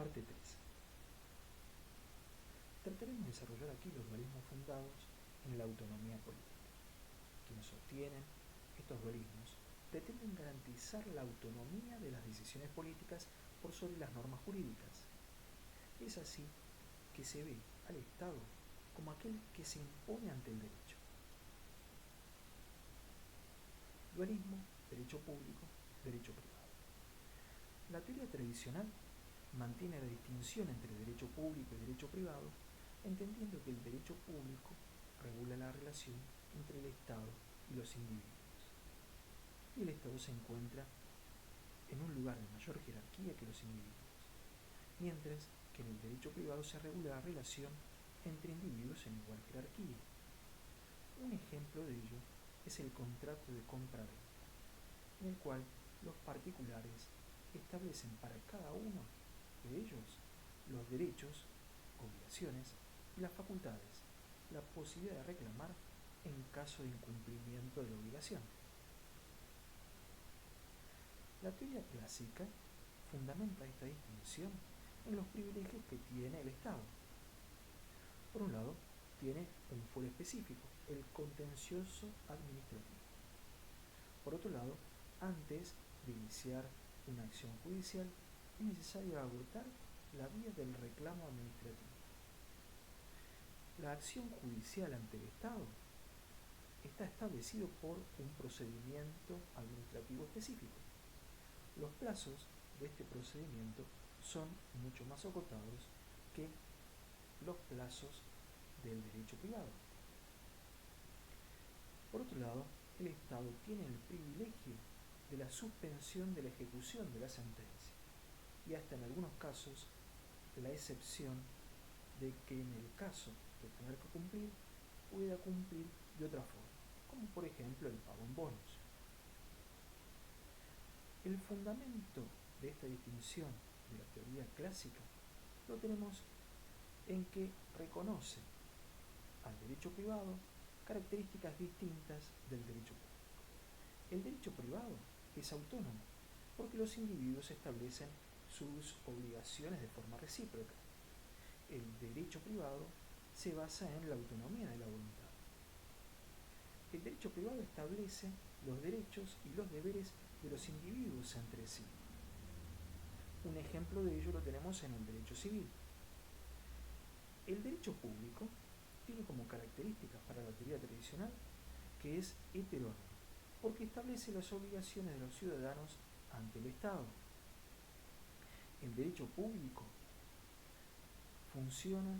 Parte 3. Trataremos de desarrollar aquí los dualismos fundados en la autonomía política. Quienes sostienen estos dualismos pretenden garantizar la autonomía de las decisiones políticas por sobre las normas jurídicas. Es así que se ve al Estado como aquel que se impone ante el derecho. Dualismo, derecho público, derecho privado. La teoría tradicional mantiene la distinción entre derecho público y derecho privado, entendiendo que el derecho público regula la relación entre el Estado y los individuos. Y el Estado se encuentra en un lugar de mayor jerarquía que los individuos, mientras que en el derecho privado se regula la relación entre individuos en igual jerarquía. Un ejemplo de ello es el contrato de compra-venta, en el cual los particulares establecen para cada uno de ellos los derechos, obligaciones y las facultades, la posibilidad de reclamar en caso de incumplimiento de la obligación. La teoría clásica fundamenta esta distinción en los privilegios que tiene el Estado. Por un lado, tiene un fuero específico, el contencioso administrativo. Por otro lado, antes de iniciar una acción judicial, es necesario agotar la vía del reclamo administrativo. La acción judicial ante el Estado está establecido por un procedimiento administrativo específico. Los plazos de este procedimiento son mucho más acotados que los plazos del derecho privado. Por otro lado, el Estado tiene el privilegio de la suspensión de la ejecución de la sentencia y hasta en algunos casos la excepción de que en el caso de tener que cumplir, pueda cumplir de otra forma, como por ejemplo el pago en bonos. El fundamento de esta distinción de la teoría clásica lo tenemos en que reconoce al derecho privado características distintas del derecho público. El derecho privado es autónomo porque los individuos establecen sus obligaciones de forma recíproca. El derecho privado se basa en la autonomía de la voluntad. El derecho privado establece los derechos y los deberes de los individuos entre sí. Un ejemplo de ello lo tenemos en el derecho civil. El derecho público tiene como características para la teoría tradicional que es heterónomo, porque establece las obligaciones de los ciudadanos ante el Estado. El derecho público funciona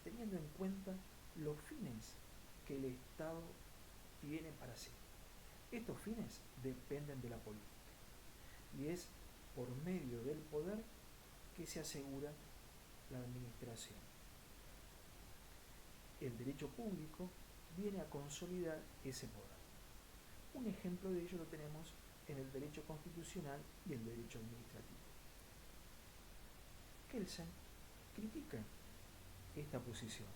teniendo en cuenta los fines que el Estado tiene para sí. Estos fines dependen de la política y es por medio del poder que se asegura la administración. El derecho público viene a consolidar ese poder. Un ejemplo de ello lo tenemos en el derecho constitucional y el derecho administrativo. Kelsen critica esta posición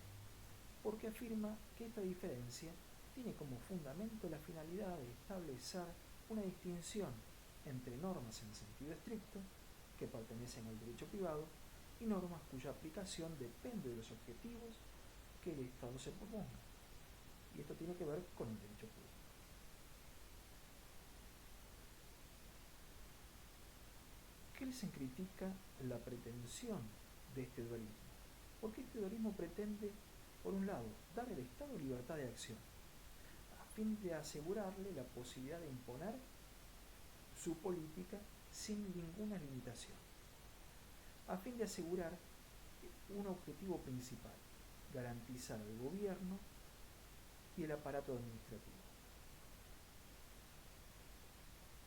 porque afirma que esta diferencia tiene como fundamento la finalidad de establecer una distinción entre normas en sentido estricto, que pertenecen al derecho privado, y normas cuya aplicación depende de los objetivos que el Estado se proponga. Y esto tiene que ver con el derecho público. Kelsen critica la pretensión de este dualismo, porque este dualismo pretende, por un lado, dar al Estado libertad de acción, a fin de asegurarle la posibilidad de imponer su política sin ninguna limitación, a fin de asegurar un objetivo principal: garantizar el gobierno y el aparato administrativo.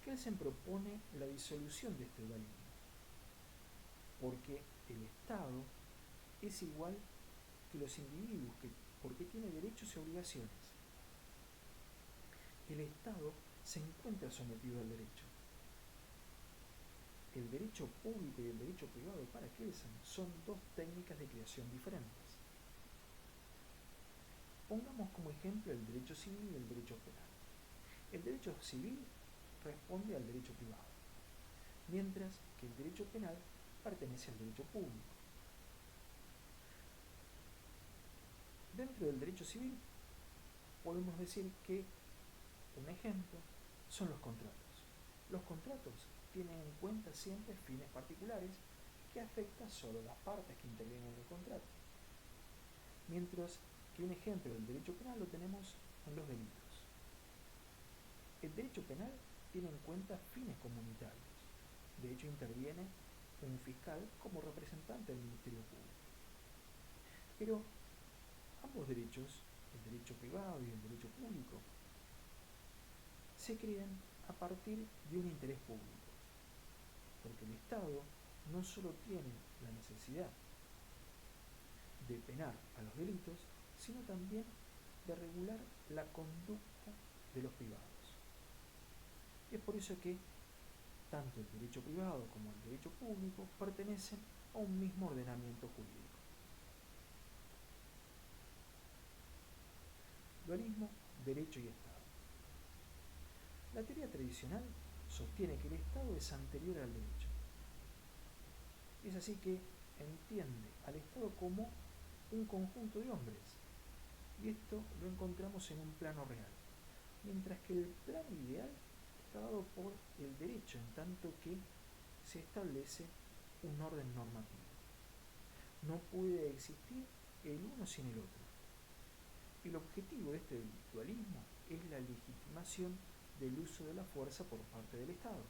Kelsen propone la disolución de este dualismo, porque el Estado es igual que los individuos, porque tiene derechos y obligaciones. El Estado se encuentra sometido al derecho. El derecho público y el derecho privado para Kelsen son dos técnicas de creación diferentes. Pongamos como ejemplo el derecho civil y el derecho penal. El derecho civil responde al derecho privado, mientras que el derecho penal pertenece al derecho público. Dentro del derecho civil podemos decir que un ejemplo son los contratos. Los contratos tienen en cuenta siempre fines particulares que afectan solo las partes que intervienen en el contrato. Mientras que un ejemplo del derecho penal lo tenemos en los delitos. El derecho penal tiene en cuenta fines comunitarios. De hecho, interviene un fiscal como representante del Ministerio Público. Pero ambos derechos, el derecho privado y el derecho público, se crean a partir de un interés público, porque el Estado no solo tiene la necesidad de penar a los delitos, sino también de regular la conducta de los privados. Y es por eso que tanto el derecho privado como el derecho público pertenecen a un mismo ordenamiento jurídico. Dualismo, derecho y Estado. La teoría tradicional sostiene que el Estado es anterior al derecho. Es así que entiende al Estado como un conjunto de hombres, y esto lo encontramos en un plano real, mientras que el plano ideal está dado por el derecho, en tanto que se establece un orden normativo. No puede existir el uno sin el otro. El objetivo de este dualismo es la legitimación del uso de la fuerza por parte del Estado.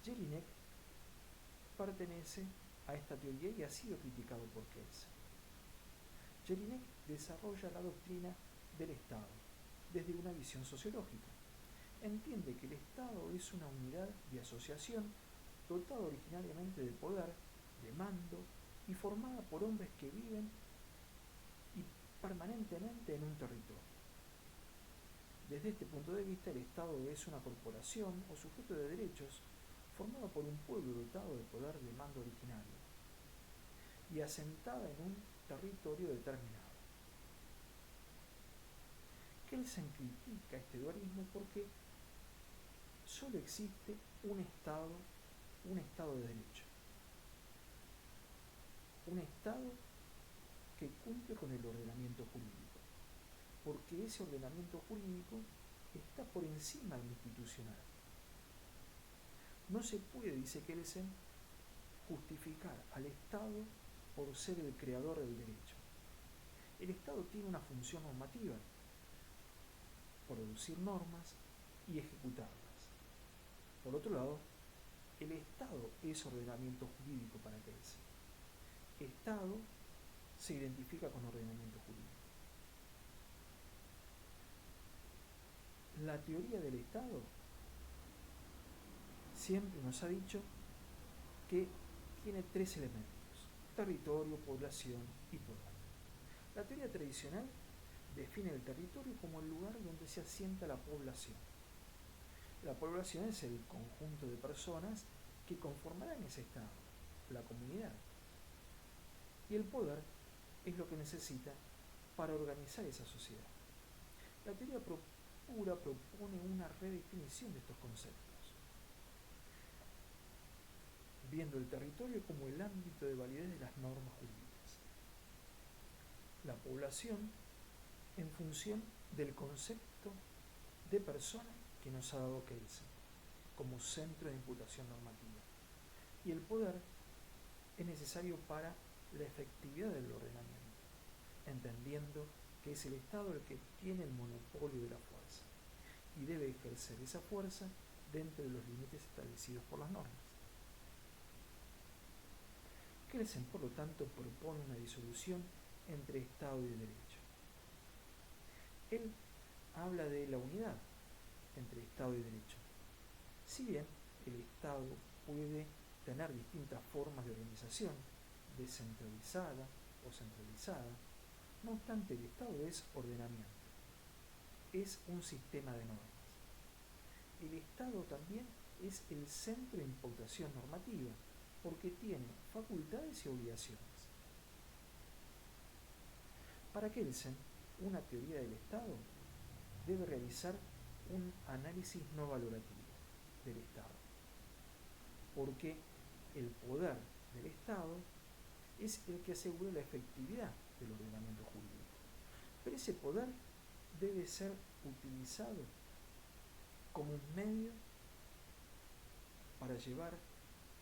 Jelinek pertenece a esta teoría y ha sido criticado por Kelsen. Jelinek desarrolla la doctrina del Estado desde una visión sociológica. Entiende que el Estado es una unidad de asociación dotada originariamente de poder, de mando y formada por hombres que viven y permanentemente en un territorio. Desde este punto de vista, el Estado es una corporación o sujeto de derechos formado por un pueblo dotado de poder de mando originario y asentada en un territorio determinado. Kelsen critica este dualismo porque solo existe un Estado de derecho. Un Estado que cumple con el ordenamiento jurídico, porque ese ordenamiento jurídico está por encima del institucional. No se puede, dice Kelsen, justificar al Estado por ser el creador del derecho. El Estado tiene una función normativa, producir normas y ejecutarlas. Por otro lado, el Estado es ordenamiento jurídico para Kelsen. Estado se identifica con ordenamiento jurídico. La teoría del Estado siempre nos ha dicho que tiene tres elementos: territorio, población y poder. La teoría tradicional define el territorio como el lugar donde se asienta la población. La población es el conjunto de personas que conformarán ese Estado, la comunidad. Y el poder es lo que necesita para organizar esa sociedad. La teoría pura propone una redefinición de estos conceptos, viendo el territorio como el ámbito de validez de las normas jurídicas. La población en función del concepto de persona que nos ha dado Kelsen como centro de imputación normativa. Y el poder es necesario para la efectividad del ordenamiento, entendiendo que es el Estado el que tiene el monopolio de la fuerza y debe ejercer esa fuerza dentro de los límites establecidos por las normas. Kelsen, por lo tanto, propone una disolución entre Estado y derecho. Él habla de la unidad entre Estado y derecho. Si bien el Estado puede tener distintas formas de organización, descentralizada o centralizada, no obstante el Estado es ordenamiento, es un sistema de normas. El Estado también es el centro de imputación normativa, porque tiene facultades y obligaciones. Para Kelsen, una teoría del Estado debe realizar un análisis no valorativo del Estado. porque el poder del Estado es el que asegura la efectividad del ordenamiento jurídico. Pero ese poder debe ser utilizado como un medio para llevar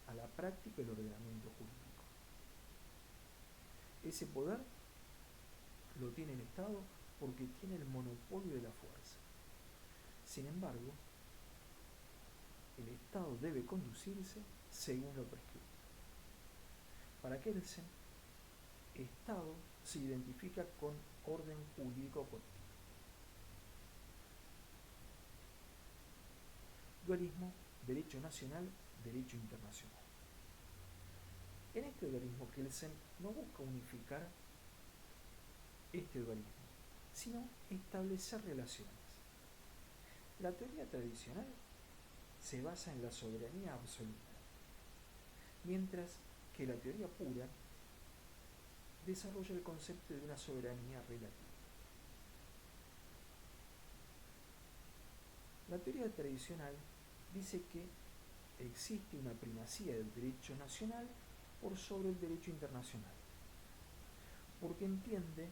a la práctica el ordenamiento jurídico. Ese poder lo tiene el Estado porque tiene el monopolio de la fuerza. Sin embargo, el Estado debe conducirse según lo prescrito. Para Kelsen, Estado se identifica con orden jurídico colectivo. Dualismo, derecho nacional, derecho internacional. En este dualismo, Kelsen no busca unificar este dualismo, sino establecer relaciones. La teoría tradicional se basa en la soberanía absoluta, mientras que la teoría pura desarrolla el concepto de una soberanía relativa. La teoría tradicional dice que existe una primacía del derecho nacional por sobre el derecho internacional, porque entiende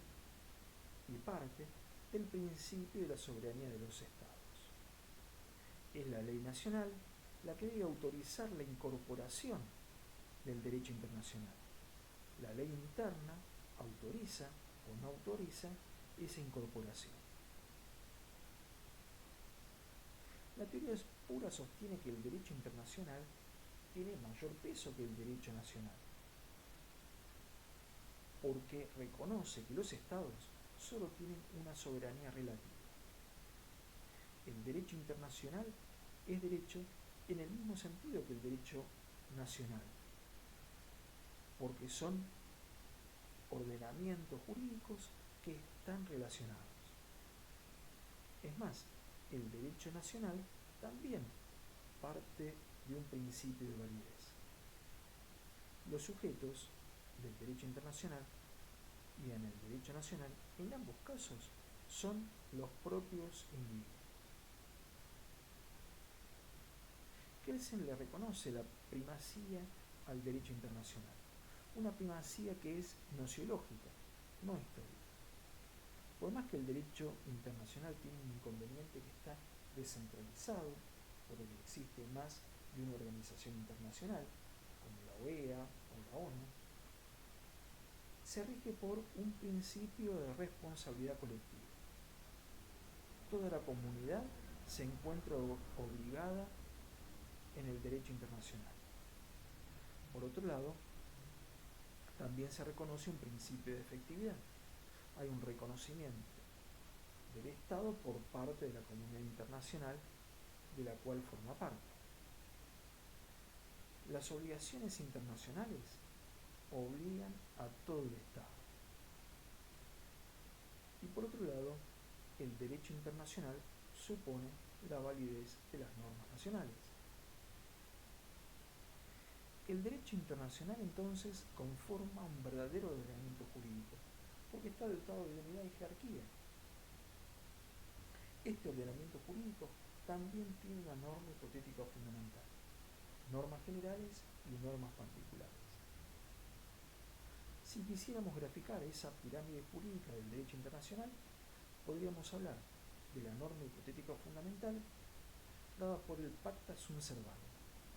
y parte del principio de la soberanía de los estados. Es la ley nacional la que debe autorizar la incorporación del derecho internacional. La ley interna autoriza o no autoriza esa incorporación. La teoría pura sostiene que el derecho internacional tiene mayor peso que el derecho nacional, porque reconoce que los estados solo tienen una soberanía relativa. El derecho internacional es derecho en el mismo sentido que el derecho nacional, porque son ordenamientos jurídicos que están relacionados. Es más, el derecho nacional también parte de un principio de validez. Los sujetos del derecho internacional y en el derecho nacional, en ambos casos, son los propios individuos. Kelsen le reconoce la primacía al derecho internacional, una primacía que es nociológica, no histórica. Por más que el derecho internacional tiene un inconveniente que está descentralizado, porque existe más de una organización internacional, como la OEA o la ONU, se rige por un principio de responsabilidad colectiva. Toda la comunidad se encuentra obligada en el derecho internacional. Por otro lado, también se reconoce un principio de efectividad. Hay un reconocimiento del Estado por parte de la comunidad internacional de la cual forma parte. Las obligaciones internacionales obligan a todo el Estado. Y por otro lado, el derecho internacional supone la validez de las normas nacionales. El derecho internacional entonces conforma un verdadero ordenamiento jurídico, porque está dotado de unidad y jerarquía. Este ordenamiento jurídico también tiene una norma hipotética fundamental, normas generales y normas particulares. Si quisiéramos graficar esa pirámide jurídica del derecho internacional, podríamos hablar de la norma hipotética fundamental dada por el pacta sunt servanda.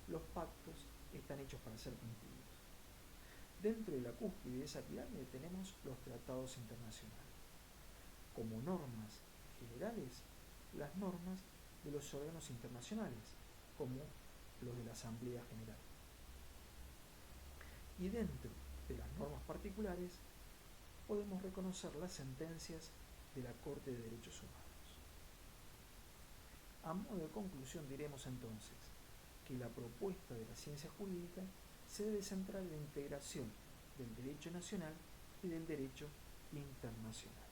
Los pactos están hechos para ser cumplidos. Dentro de la cúspide de esa pirámide tenemos los tratados internacionales. Como normas generales, las normas de los órganos internacionales, como los de la Asamblea General. Y dentro de las normas particulares, podemos reconocer las sentencias de la Corte de Derechos Humanos. A modo de conclusión diremos entonces que la propuesta de la ciencia jurídica se debe centrar en la integración del derecho nacional y del derecho internacional.